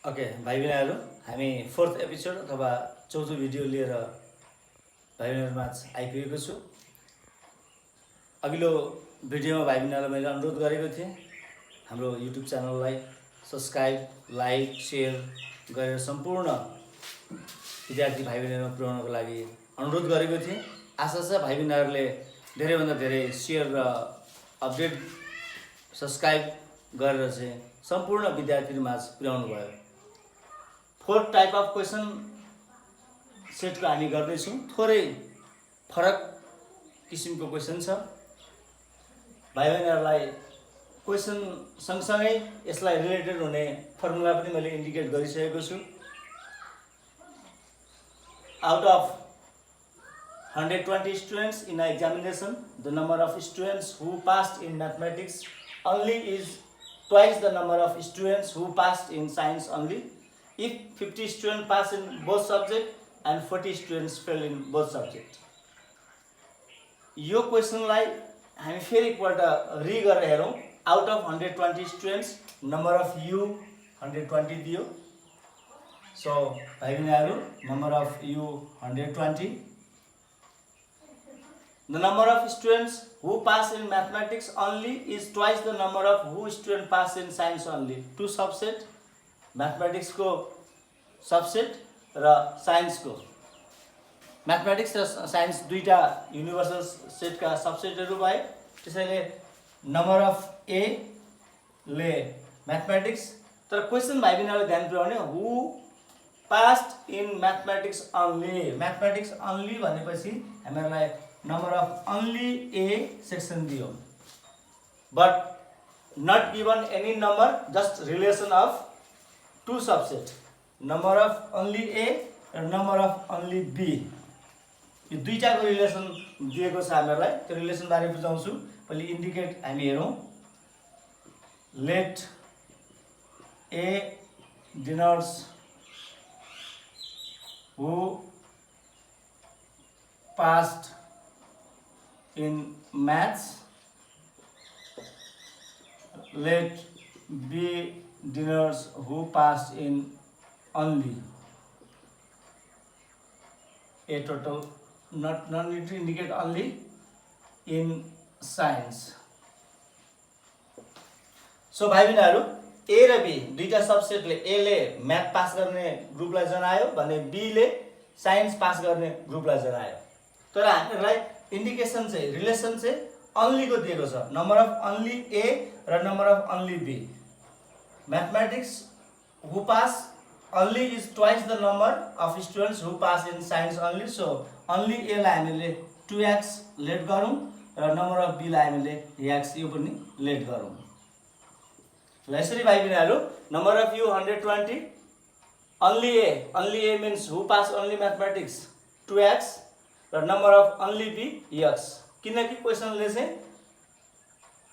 Okay भाइ बहिनीहरू, हामी फोर्थ एपिसोड अथवा चौथो भिडियो लिएर भाइ बहिनीहरूमा आइपुगेको छु। अघिल्लो भिडियोमा भाइ बहिनीहरूलाई मैले अनुरोध गरेको थिएँ हाम्रो युट्युब च्यानललाई सब्सक्राइब, लाइक, सेयर गरेर सम्पूर्ण विद्यार्थी भाइ बहिनीहरूमा पुर्याउनको लागि अनुरोध गरेको थिएँ। आशा छ भाइ बहिनीहरूले धेरैभन्दा धेरै सेयर र अपडेट सब्सक्राइब गरेर चाहिँ सम्पूर्ण विद्यार्थीहरूमा पुर्याउनु भयो। फोर्थ टाइप अफ क्वेसन सेटको हामी गर्दैछौँ। थोरै फरक किसिमको क्वेसन छ। भाइ बहिनीहरूलाई क्वेसन सँगसँगै यसलाई रिलेटेड हुने फर्मुला पनि मैले इन्डिकेट गरिसकेको छु। Out of 120 students in an examination, the number of students who passed in mathematics only is twice the number of students who passed in science only. If 50 students pass in both subjects and 40 students fail in both subjects. यो क्वेसनलाई हामी फेरि एकपल्ट रि गरेर हेरौँ। Out of 120 students number of U 120 दियो। So भाइ बहिनीहरू, number of U 120. The number of students who pass in mathematics only is twice the number of who student pass in science only. Two subset, mathematics को subset र science को। Mathematics र science दुईटा universal set का सबसेटहरू भए। त्यसैले number of ए ले mathematics, तर क्वेसन भाइ बहिनीहरूले ध्यान पुर्याउने who passed in mathematics only. Mathematics only भनेपछि हामीहरूलाई number of only A section दियो, but not given any number, just relation of two subset, number of only A र नम्बर अफ अन्ली बी। यो दुईटाको relation दिएको छ हामीहरूलाई। त्यो relation बारे बुझाउँछु। पहिले इन्डिकेट हामी हेरौँ। Let A denotes who passed in maths, let B denotes who passed in only. A total not need to indicate only in science. So भाइ बहिनीहरू, ए र बी दुईटा सबसेटले ए ले म्याथ पास गर्ने ग्रुपलाई जनायो भने बी ले साइन्स पास गर्ने ग्रुपलाई जनायो। तर हामीहरूलाई इन्डिकेसन चाहिँ रिलेसन चाहिँ अन्ली को दिएको छ। नम्बर अफ अन्ली ए र number of only B. Mathematics who pass only is twice the number of students who pass in science only. So only A लाई हामीले 2x लेट गरौँ र नम्बर अफ बी लाई हामीले x यो पनि late गरौँ। ल यसरी भाइ बहिनीहरू, number of U 120, only A means who pass only mathematics 2x र number of only B x। किनकि क्वेसनले चाहिँ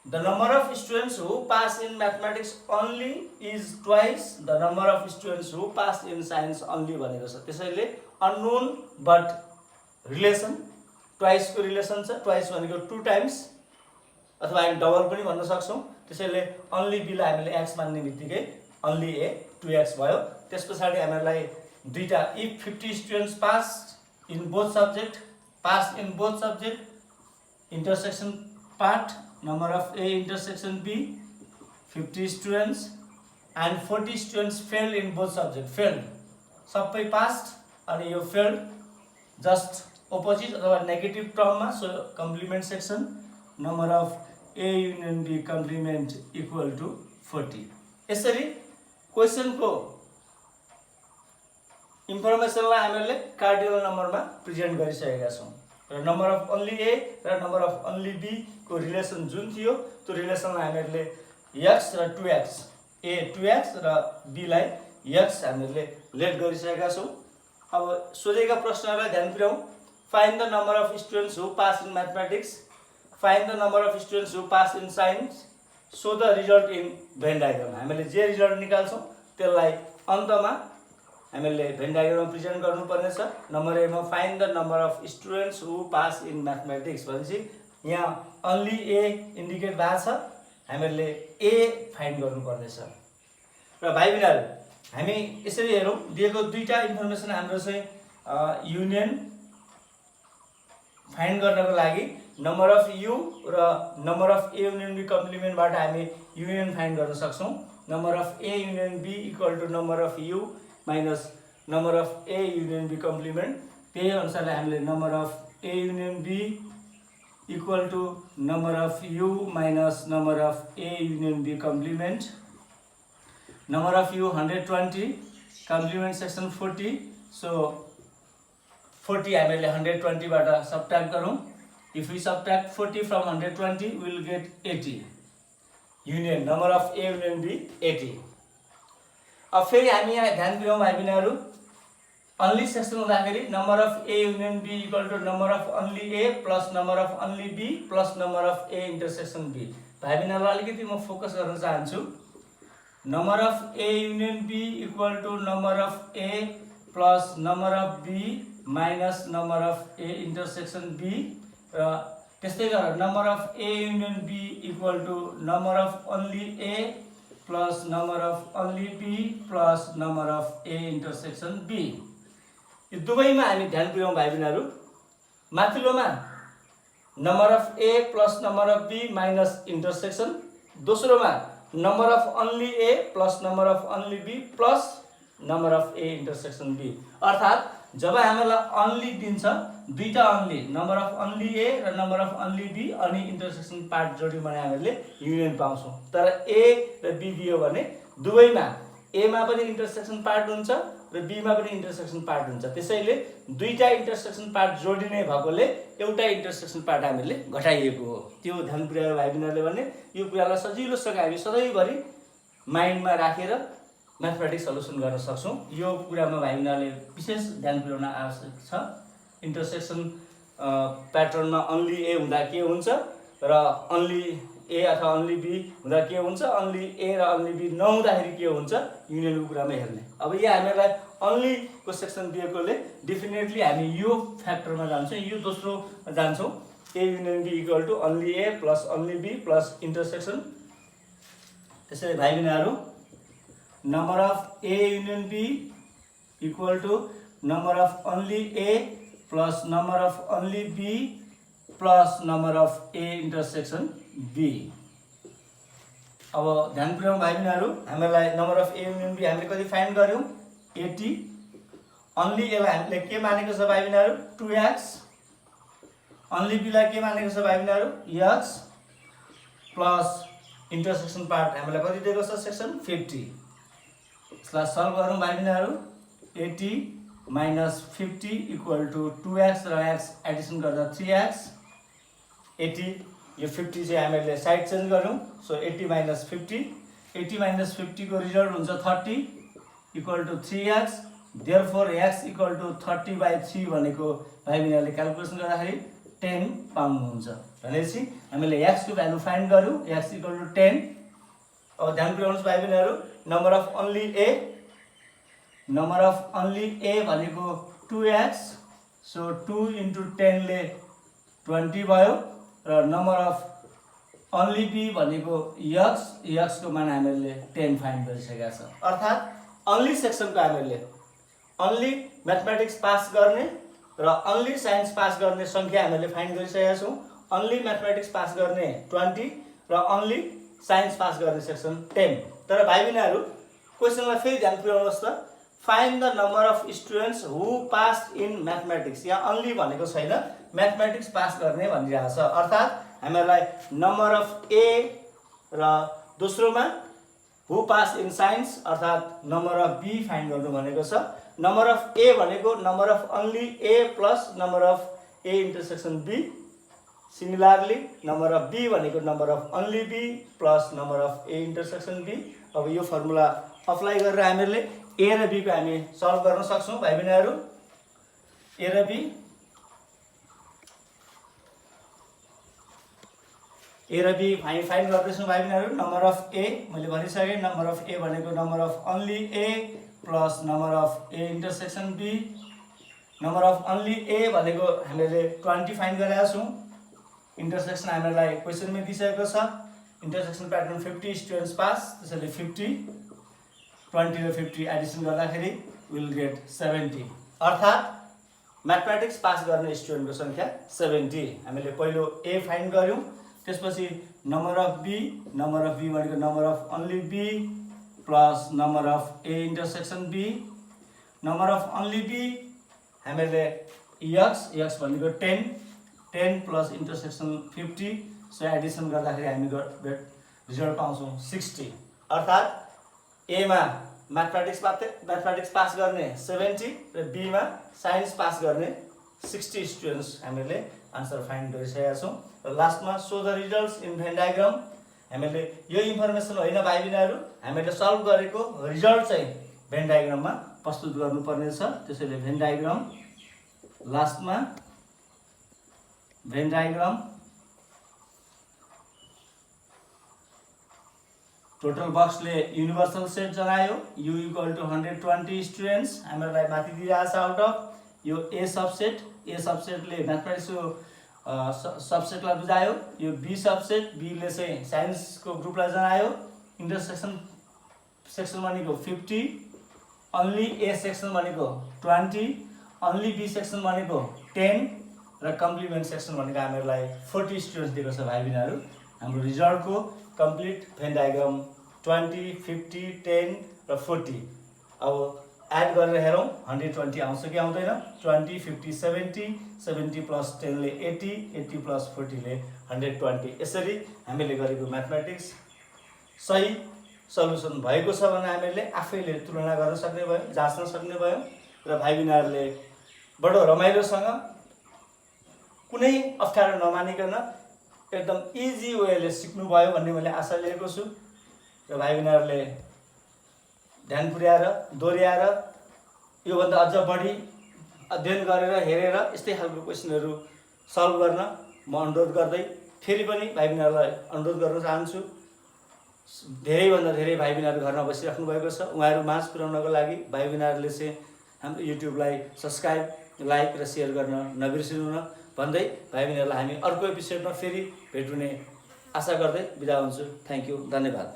the number of students who pass in mathematics only is twice the number of students who pass in science only भनेको छ। त्यसैले unknown but relation, twice को relation छ। Twice भनेको 2 times अथवा हामी डबल पनि भन्न सक्छौँ। त्यसैले अन्ली बी लाई हामीले x मान्ने बित्तिकै अन्ली ए 2x भयो। त्यस पछाडि हामीलाई दुईटा if 50 students pass in both subject, pass in both subject, intersection part, number of A intersection B, 50 students and 40 students failed in both subject. Failed सबै passed अनि यो failed just opposite अथवा negative टर्ममा। So complement section, number of A union B complement equal to 40। यसरी क्वेसनको इन्फर्मेसनलाई हामीले cardinal नम्बरमा present गरिसकेका छौँ र नम्बर अफ अन्ली ए र नम्बर अफ अन्ली बी को रिलेसन जुन थियो त्यो रिलेसनलाई हामीले x र 2x, ए 2x र b लाई x हामीले लेट गरिसकेका छौँ। अब सोधेका प्रश्नहरूलाई ध्यान पुर्याउँ। Find the number of students who pass in mathematics, find the number of students who pass in science, so the result in Venn diagram. हामीले जे रिजल्ट निकाल्छौँ त्यसलाई अन्तमा हामीले भेन डायग्राममा प्रेजेन्ट गर्नुपर्ने छ। नम्बर एमा find the number of students who pass in mathematics भनेपछि यहाँ अन्ली ए इन्डिकेट भएको छ, हामीले ए फाइन्ड गर्नुपर्ने छ। र भाइ बहिनीहरू, हामी यसरी हेरौँ, दिएको दुईटा इन्फर्मेसन हाम्रो चाहिँ युनियन फाइन्ड गर्नको लागि नम्बर अफ यु र number of A union B कम्प्लिमेन्टबाट हामी युनियन फाइन्ड गर्न सक्छौँ। Number of A union B equal to number of U minus number of A union B complement. त्यही अनुसारले हामीले number of A union B equal to number of U minus number of A union B complement. Number of U 120, complement section 40, so 40 हामीले 120बाट subtract गरौँ। If we subtract 40 from 120 we will get 80। Union number of A union B 80। अब फेरि हामी यहाँ ध्यान दियौँ भाइ बहिनीहरू, अन्ली सेक्सन हुँदाखेरि number of A union B equal to number of only A plus number of only B plus number of A intersection B. भाइ बहिनीहरूलाई अलिकति म फोकस गर्न चाहन्छु। Number of A union B equal to number of A plus number of B minus number of A intersection B, र त्यस्तै गरेर number of A union B equal to number of only A plus number of only B plus number of A intersection B. यो दुवैमा हामी ध्यान पुर्याउँ भाइ बहिनीहरू। माथिल्लोमा number of A plus number of B minus intersection, दोस्रोमा number of only A plus number of only B plus number of A intersection B. अर्थात् जब हामीलाई अन्ली दिन्छ, दुईटा only, number of only A र नम्बर अफ अन्ली बी, अनि intersection part जोड्यौँ भने हामीले युनियन पाउँछौँ। तर ए र बी दियो भने दुवैमा एमा पनि इन्टरसेक्सन पार्ट हुन्छ र बीमा पनि इन्टरसेक्सन पार्ट हुन्छ। त्यसैले दुईटा इन्टरसेक्सन पार्ट जोडिने भएकोले एउटा इन्टरसेक्सन पार्ट हामीले घटाइएको हो। त्यो ध्यान पुर्यायो भाइ बहिनीहरूले भने यो कुरालाई सजिलोसँग हामी सधैँभरि माइन्डमा राखेर म्याथमेटिक्स सल्युसन गर्न सक्छौँ। यो कुरामा भाइ बहिनीहरूले विशेष ध्यान पुर्याउन आवश्यक छ। इन्टरसेक्सन प्याटर्नमा अन्ली ए हुँदा के हुन्छ र अन्ली ए अथवा अन्ली बी हुँदा के हुन्छ, अन्ली ए र अन्ली बी नहुँदाखेरि के हुन्छ, युनियनको कुरामा हेर्ने। अब यहाँ हामीलाई अन्लीको सेक्सन दिएकोले डेफिनेटली हामी यो फ्याक्टरमा जान्छौँ, यो दोस्रो जान्छौँ। A union B equal to only A plus only B plus intersection. त्यसैले भाइ बहिनीहरू number of A union B equal to number of only A plus number of only B plus number of A intersection B. अब ध्यान पुर्याउँ भाइ बहिनीहरू, हामीलाई number of A union B हामीले कति फाइन्ड गऱ्यौँ, 80। अन्ली एलाई हामीले के मानेको छ भाइ बहिनीहरू, 2x। अन्ली बीलाई के मानेको छ भाइ बहिनीहरू, x प्लस इन्टरसेक्सन पार्ट हामीलाई कति दिएको छ, सेक्सन 50। यसलाई सल्भ गरौँ भाइ बहिनीहरू। 80 माइनस 50 इक्वल टु 2x र x एडिसन गर्दा 3x। 80 यो 50 चाहिँ हामीले साइड चेन्ज गरौँ, सो 80 माइनस 50, 80 माइनस 50 को रिजल्ट हुन्छ 30 equal to 3x। Therefore x equal to 30/3 भनेको भाइ बहिनीहरूले क्यालकुलेसन गर्दाखेरि 10 पाउनुहुन्छ। भनेपछि हामीले x को भ्यालु फाइन्ड गऱ्यौँ, x इक्वल टु 10। अब ध्यान पुर्याउनुहोस् भाइ बहिनीहरू, number of only A, number of only A भनेको 2x, सो 2 इन्टु 10 ले 20 भयो, र नम्बर अफ अन्ली बी भनेको x को मान हामीले 10 फाइन्ड गरिसकेका छ। अर्थात् अन्ली सेक्सनको हामीले अन्ली म्याथमेटिक्स पास गर्ने र अन्ली साइन्स पास गर्ने सङ्ख्या हामीले फाइन्ड गरिसकेका छौँ। अन्ली म्याथमेटिक्स पास गर्ने 20 र अन्ली साइन्स पास गर्ने सेक्सन 10। तर भाइ बहिनीहरू क्वेसनलाई फेरि ध्यान पुर्याउनुहोस् त, find the number of students who pass in mathematics. यहाँ अन्ली भनेको छैन, म्याथमेटिक्स पास गर्ने भनिरहेको छ। अर्थात् हामीलाई नम्बर अफ ए र दोस्रोमा हु पास इन साइन्स अर्थात् नम्बर अफ बी फाइन्ड गर्नु भनेको छ। नम्बर अफ ए भनेको number of only A plus number of A intersection B. Similarly number of B भनेको number of only B plus number of A intersection B. अब यो formula apply गरेर हामीले ए र बी को हामी सल्भ गर्न सक्छौँ भाइ बहिनीहरू। ए र बी, ए र बी हामी फाइन्ड गर्दैछौँ भाइ बहिनीहरू। नम्बर अफ ए मैले भनिसकेँ, नम्बर अफ ए भनेको number of only A plus number of A intersection B. Number of only A भनेको हामीले 20 फाइन्ड गरेका छौँ। इन्टरसेक्सन हामीलाई क्वेसनमै दिइसकेको छ। इन्टरसेक्सन प्याटर्न 50 स्टुडेन्ट्स पास, त्यसैले 50 20 र 50 एडिसन गर्दाखेरि विल गेट 70। अर्थात् म्याथमेटिक्स पास गर्ने स्टुडेन्टको सङ्ख्या 70। हामीले पहिलो ए फाइन्ड गऱ्यौँ, त्यसपछि नम्बर अफ बी भनेको number of only B plus number of A intersection B. Number of only B हामीले एक्स भनेको 10 प्लस इन्टरसेक्सन 50, सो एडिसन गर्दाखेरि हामी रिजल्ट पाउँछौँ 60। अर्थात् एमा म्याथमेटिक्स पास गर्ने 70 र बीमा साइन्स पास गर्ने 60 स्टुडेन्ट्स हामीले आन्सर फाइन्ड गरिसकेका छौँ। र लास्टमा so the results in Venn diagram, हामीले यो इन्फर्मेसन होइन भाइ बहिनीहरू, हामीले सल्भ गरेको रिजल्ट चाहिँ भेन डायग्राममा प्रस्तुत गर्नुपर्ने छ। त्यसैले भेन डायग्राम लास्टमा भेन डायग्राम टोटल बक्सले युनिभर्सल सेट जनायो, u इक्वल टु 120 स्टुडेन्ट्स हामीलाई माथि दिइरहेछ आउट अफ। यो ए सबसेटले म्याथमेटिक्सको सबसेटलाई बुझायो, यो बी सबसेट बीले चाहिँ साइन्सको ग्रुपलाई जनायो। सेक्सन भनेको 50, अन्ली ए सेक्सन भनेको 20, अन्ली बी सेक्सन भनेको 10 र कम्प्लिमेन्ट सेक्सन भनेको हामीलाई 40 स्टुडेन्ट्स दिएको छ भाइ बहिनीहरू। हाम्रो रिजल्टको कम्प्लिट भेन डायग्राम 20, 50, 10 र 40। अब एड गरेर हेरौँ 120 आउँछ कि आउँदैन। 20, 50, 70 प्लस 10 ले 80 प्लस 40 ले 120। यसरी हामीले गरेको म्याथमेटिक्स सही सल्युसन भएको छ भने हामीले आफैले तुलना गर्न सक्ने भयो, जाँच्न सक्ने भयो र भाइ बहिनीहरूले बडो रमाइलोसँग कुनै अप्ठ्यारो नमानिकन एकदम इजी वेले सिक्नुभयो भन्ने मैले आशा लिएको छु। र भाइ बहिनीहरूले ध्यान पुर्याएर दोहोऱ्याएर योभन्दा अझ बढी अध्ययन गरेर हेरेर यस्तै खालको क्वेसनहरू सल्भ गर्न म अनुरोध गर्दै फेरि पनि भाइ बहिनीहरूलाई अनुरोध गर्न चाहन्छु। धेरैभन्दा धेरै भाइ बहिनीहरू घरमा बसिराख्नु भएको छ, उहाँहरू माझ पुर्याउनको लागि भाइ बहिनीहरूले चाहिँ हाम्रो युट्युबलाई सब्सक्राइब, लाइक र सेयर गर्न नबिर्सिनु न भन्दै भाइ बहिनीहरूलाई हामी अर्को एपिसोडमा फेरि भेट हुने आशा गर्दै बिदा हुन्छु। थ्याङ्क यू, धन्यवाद।